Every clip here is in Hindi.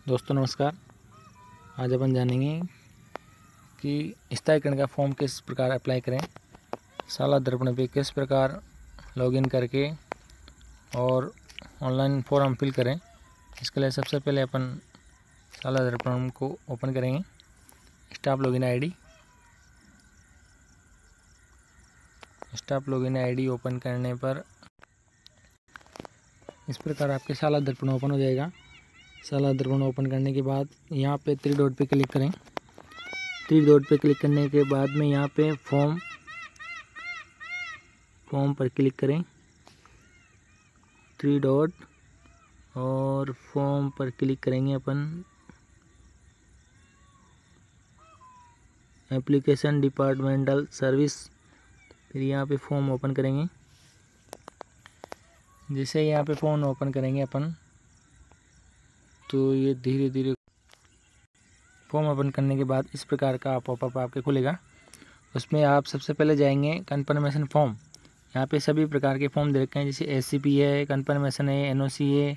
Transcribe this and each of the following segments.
दोस्तों नमस्कार। आज अपन जानेंगे कि स्थायीकरण का फॉर्म किस प्रकार अप्लाई करें, शाला दर्पण पे किस प्रकार लॉगिन करके और ऑनलाइन फॉर्म फिल करें। इसके लिए सबसे पहले अपन शाला दर्पण को ओपन करेंगे। स्टाफ लॉगिन आईडी ओपन करने पर इस प्रकार आपके शाला दर्पण ओपन हो जाएगा। शाला दर्पण ओपन करने के बाद यहाँ पे 3 डॉट पे क्लिक करें। 3 डॉट पे क्लिक करने के बाद में यहाँ पे फॉर्म पर क्लिक करें। 3 डॉट और फॉर्म पर क्लिक करेंगे अपन। एप्लीकेशन डिपार्टमेंटल सर्विस, फिर यहाँ पे फॉर्म ओपन करेंगे। जैसे यहाँ पे फॉर्म ओपन करेंगे अपन तो ये धीरे धीरे फॉर्म ओपन करने के बाद इस प्रकार का पॉपअप आपके खुलेगा। उसमें आप सबसे पहले जाएंगे कन्फर्मेशन फॉर्म। यहाँ पे सभी प्रकार के फॉर्म दे रखे हैं, जैसे एससीपी है, कन्फर्मेशन है, एनओसी है,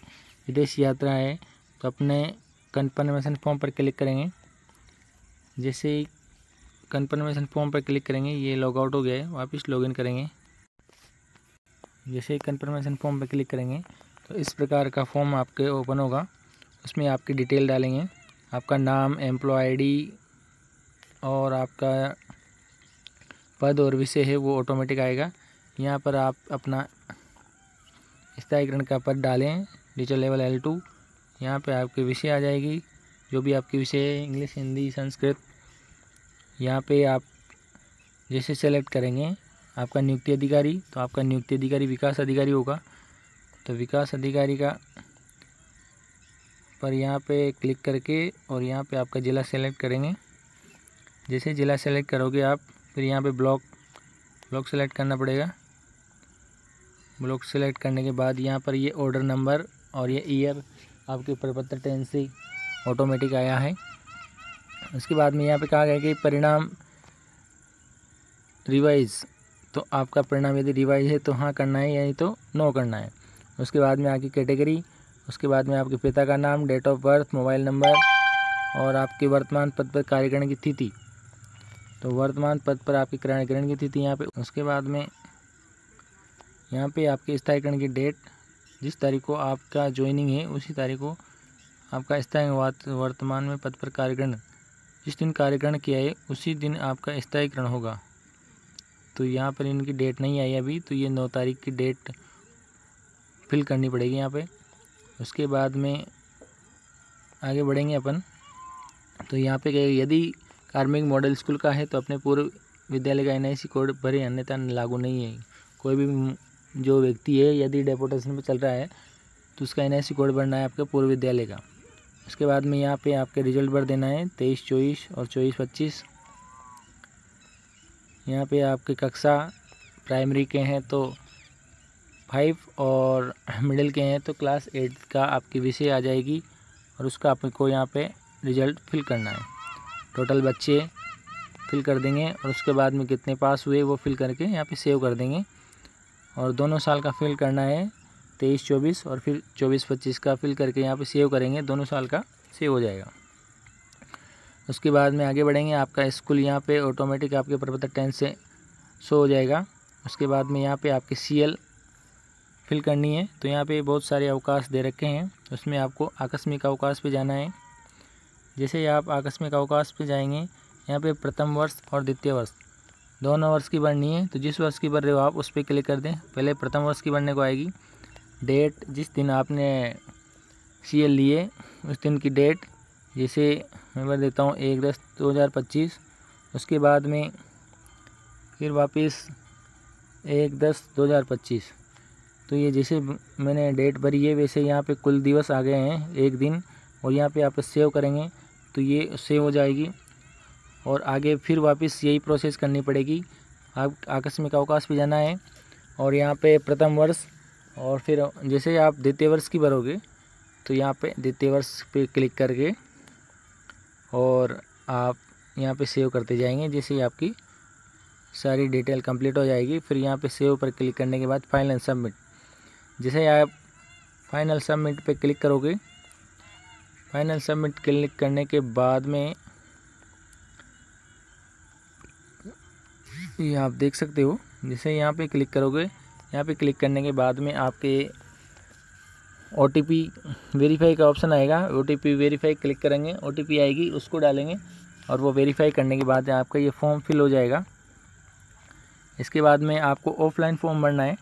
विदेश यात्रा है। तो अपने कन्फर्मेशन फॉर्म पर क्लिक करेंगे। जैसे ही कन्फर्मेशन फॉर्म पर क्लिक करेंगे ये लॉग आउट हो गया है, वापस लॉगिन करेंगे। जैसे ही कन्फर्मेशन फॉर्म पर क्लिक करेंगे तो इस प्रकार का फॉर्म आपके ओपन होगा। उसमें आपकी डिटेल डालेंगे, आपका नाम, एम्प्लॉय आईडी और आपका पद और विषय है वो ऑटोमेटिक आएगा। यहाँ पर आप अपना स्थायीकरण का पद डालें, टीचर लेवल L2। यहाँ पे आपके विषय आ जाएगी, जो भी आपके विषय है, इंग्लिश, हिंदी, संस्कृत। यहाँ पे आप जैसे सेलेक्ट करेंगे आपका नियुक्ति अधिकारी, तो आपका नियुक्ति अधिकारी विकास अधिकारी होगा। तो विकास अधिकारी का पर यहाँ पे क्लिक करके और यहाँ पे आपका ज़िला सेलेक्ट करेंगे। जैसे ज़िला सेलेक्ट करोगे आप, फिर यहाँ पे ब्लॉक सेलेक्ट करना पड़ेगा। ब्लॉक सेलेक्ट करने के बाद यहाँ पर ये ऑर्डर नंबर और ये ईयर आपके प्रपत्र 10 से ऑटोमेटिक आया है। उसके बाद में यहाँ पे कहा गया कि परिणाम रिवाइज, तो आपका परिणाम यदि रिवाइज है तो हाँ करना है, यानी तो नो करना है। उसके बाद में आपकी कैटेगरी, उसके बाद में आपके पिता का नाम, date of birth, mobile number और आपके वर्तमान पद पर कार्यकरण की तिथि। तो वर्तमान पद पर आपके कार्यकरण की तिथि यहाँ पे। उसके बाद में यहाँ पे आपके स्थायीकरण की डेट, जिस तारीख को आपका ज्वाइनिंग है उसी तारीख को आपका स्थायी वर्तमान में पद पर कार्यकरण, जिस दिन कार्यकरण किया है उसी दिन आपका स्थायीकरण होगा। तो यहाँ पर इनकी डेट नहीं आई अभी, तो ये 9 तारीख की डेट फिल करनी पड़ेगी यहाँ पे। उसके बाद में आगे बढ़ेंगे अपन। तो यहाँ पे यदि कार्मिक मॉडल स्कूल का है तो अपने पूर्व विद्यालय का NIC कोड भरे, अन्यथा लागू नहीं है। कोई भी जो व्यक्ति है यदि डेपुटेशन पे चल रहा है तो उसका NIC कोड भरना है आपके पूर्व विद्यालय का। उसके बाद में यहाँ पे आपके रिजल्ट भर देना है 23-24 और 24-25। यहाँ पे आपके कक्षा प्राइमरी के हैं तो 5 और मिडिल के हैं तो क्लास 8 का आपकी विषय आ जाएगी और उसका आपको यहाँ पे रिजल्ट फिल करना है। टोटल बच्चे फिल कर देंगे और उसके बाद में कितने पास हुए वो फिल करके यहाँ पे सेव कर देंगे। और दोनों साल का फिल करना है 23-24 और फिर 24-25 का फिल करके यहाँ पे सेव करेंगे, दोनों साल का सेव हो जाएगा। उसके बाद में आगे बढ़ेंगे। आपका स्कूल यहाँ पे ऑटोमेटिक आपके प्रपत्र 10 से शो हो जाएगा। उसके बाद में यहाँ पे आपकी CL फिल करनी है। तो यहाँ पे बहुत सारे अवकाश दे रखे हैं, उसमें आपको आकस्मिक अवकाश पे जाना है। जैसे ही आप आकस्मिक अवकाश पे जाएंगे यहाँ पे प्रथम वर्ष और द्वितीय वर्ष दोनों वर्ष की भरनी है। तो जिस वर्ष की भर रहे हो आप उस पर क्लिक कर दें। पहले प्रथम वर्ष की भरने को आएगी। डेट, जिस दिन आपने CL लिए उस दिन की डेट, जैसे मैं भर देता हूँ 1/10/2025। उसके बाद में फिर वापस 1/10/2025। तो ये जैसे मैंने डेट भरी है वैसे यहाँ पे कुल दिवस आ गए हैं, एक दिन। और यहाँ पे आप सेव करेंगे तो ये सेव हो जाएगी और आगे फिर वापस यही प्रोसेस करनी पड़ेगी। आप आकस्मिक अवकाश पे जाना है और यहाँ पे प्रथम वर्ष और फिर जैसे आप द्वितीय वर्ष की भरोगे तो यहाँ पे द्वितीय वर्ष पे क्लिक करके और आप यहाँ पे सेव करते जाएंगे। जैसे ही आपकी सारी डिटेल कंप्लीट हो जाएगी फिर यहाँ पे सेव पर क्लिक करने के बाद फाइनल सबमिट। जैसे आप फाइनल सबमिट पे क्लिक करोगे फाइनल सबमिट क्लिक करने के बाद में ये आप देख सकते हो, जैसे यहाँ पे क्लिक करोगे, यहाँ पे क्लिक करने के बाद में आपके OTP वेरीफाई का ऑप्शन आएगा। OTP वेरीफाई क्लिक करेंगे, OTP आएगी, उसको डालेंगे और वो वेरीफाई करने के बाद आपका ये फॉर्म फिल हो जाएगा। इसके बाद में आपको ऑफलाइन फॉर्म भरना है।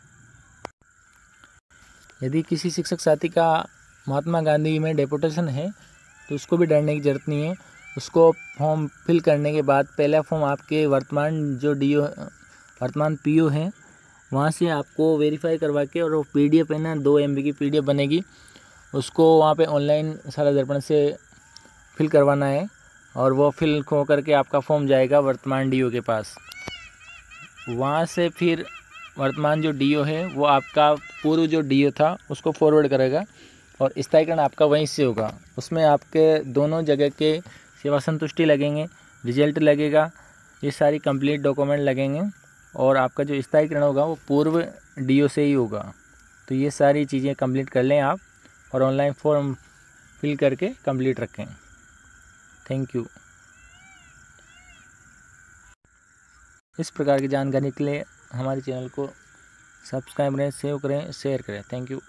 यदि किसी शिक्षक साथी का महात्मा गांधी में डेपुटेशन है तो उसको भी डरने की ज़रूरत नहीं है। उसको फॉर्म फिल करने के बाद पहला फॉर्म आपके वर्तमान PO हैं, वहाँ से आपको वेरीफाई करवा के, और वो PDF है ना, 2 MB की PDF बनेगी, उसको वहाँ पे ऑनलाइन शाला दर्पण से फिल करवाना है और वो फिल हो करके आपका फॉर्म जाएगा वर्तमान DO के पास। वहाँ से फिर वर्तमान जो DO है वो आपका पूर्व जो DO था उसको फॉरवर्ड करेगा और स्थायीकरण आपका वहीं से होगा। उसमें आपके दोनों जगह के सेवा संतुष्टि लगेंगे, रिजल्ट लगेगा, ये सारी कंप्लीट डॉक्यूमेंट लगेंगे और आपका जो स्थायीकरण होगा वो पूर्व DO से ही होगा। तो ये सारी चीज़ें कंप्लीट कर लें आप और ऑनलाइन फॉर्म फिल करके कंप्लीट रखें। Thank you. इस प्रकार की जानकारी के लिए हमारे चैनल को सब्सक्राइब करें, सेव करें, शेयर करें। Thank you.